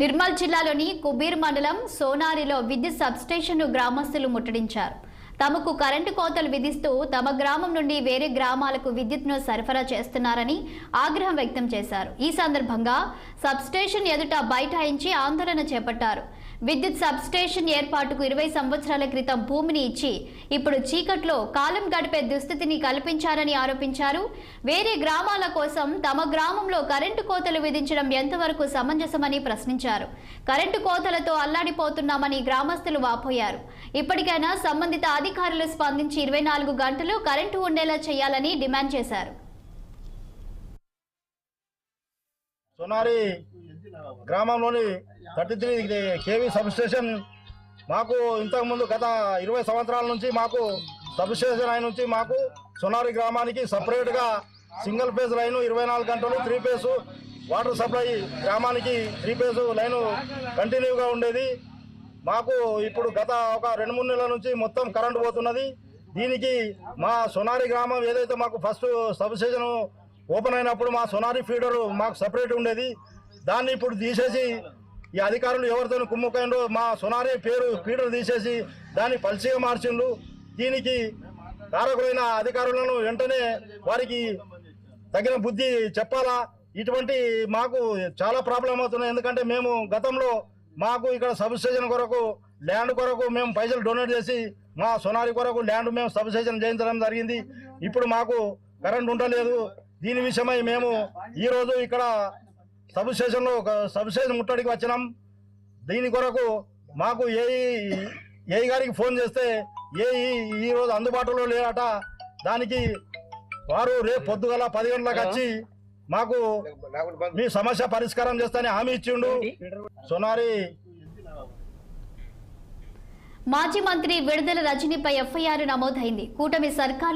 నిర్మల్ జిల్లాలోని కుబీర్ మండలం సోనారిలో విద్యుత్ సబ్స్టేషన్ను గ్రామస్తులు ముట్టడించారు. తమకు కరెంటు కోతలు విధిస్తూ తమ గ్రామం నుండి వేరే గ్రామాలకు విద్యుత్ను సరఫరా చేస్తున్నారని ఆగ్రహం వ్యక్తం చేశారు. ఈ సందర్భంగా సబ్స్టేషన్ ఎదుట బైఠాయించి ఆందోళన చేపట్టారు. విద్యుత్ సబ్స్టేషన్ ఏర్పాటుకు 20 సంవత్సరాల క్రితం భూమిని ఇచ్చి ఇప్పుడు చీకట్లో కాలం గడిపే దుస్థితిని కల్పించారని ఆరోపించారు. వేరే గ్రామాల కోసం తమ గ్రామంలో కరెంటు కోతలు విధించడం ఎంతవరకు సమంజసమని ప్రశ్నించారు. కరెంటు కోతలతో అల్లాడిపోతున్నామని గ్రామస్తులు వాపోయారు. ఇప్పటికైనా సంబంధిత అధికారులు స్పందించి 24 గంటలు కరెంటు ఉండేలా చేయాలని డిమాండ్ చేశారు. సోనారి గ్రామంలోని 33 కేవీ సబ్స్టేషన్ మాకు ఇంతకుముందు గత 20 సంవత్సరాల నుంచి మాకు సబ్స్టేషన్ లైన్ నుంచి మాకు సోనారి గ్రామానికి సపరేట్గా సింగిల్ ఫేజ్ లైను 24 గంటలు 3 ఫేజ్ వాటర్ సప్లై గ్రామానికి 3 ఫేజ్ లైను కంటిన్యూగా ఉండేది. మాకు ఇప్పుడు గత ఒక 2-3 నెలల నుంచి మొత్తం కరెంటు పోతున్నది. దీనికి మా సోనారి గ్రామం ఏదైతే మాకు ఫస్ట్ సబ్స్టేషన్ ఓపెన్ అయినప్పుడు మా సోనారి ఫీడర్ మాకు సపరేట్ ఉండేది. దాన్ని ఇప్పుడు తీసేసి ఈ అధికారులు ఎవరితో కుమ్ముకైండో మా సోనారి పేరు ఫీడర్ తీసేసి దాన్ని పల్సిగా మార్చిండ్రు. దీనికి కారకులైన అధికారులను వెంటనే వారికి తగిన బుద్ధి చెప్పాలా. ఇటువంటి మాకు చాలా ప్రాబ్లం అవుతున్నాయి. ఎందుకంటే మేము గతంలో మాకు ఇక్కడ సబ్స్టేషన్ కొరకు ల్యాండ్ కొరకు మేము పైసలు డొనేట్ చేసి మా సోనారి కొరకు ల్యాండ్ మేము సబ్స్టేషన్ చేయించడం జరిగింది. ఇప్పుడు మాకు కరెంట్ ఉండలేదు. దీని విషయమై మేము ఈరోజు ఇక్కడ సబ్స్టేషన్లో ఒక సబ్స్టేషన్ ముట్టడికి వచ్చినాం. దీని కొరకు మాకు ఏఈ గారికి ఫోన్ చేస్తే ఏఈ ఈరోజు అందుబాటులో లేరట. దానికి వారు రేపు పొద్దుగల 10 గంటలకు వచ్చి మాకు మీ సమస్య పరిష్కారం చేస్తానని హామీ ఇచ్చిండు. సోనారి మాజీ మంత్రి విడుదల రజనీపై ఎఫ్ఐఆర్ నమోదైంది. కూటమి సర్కార్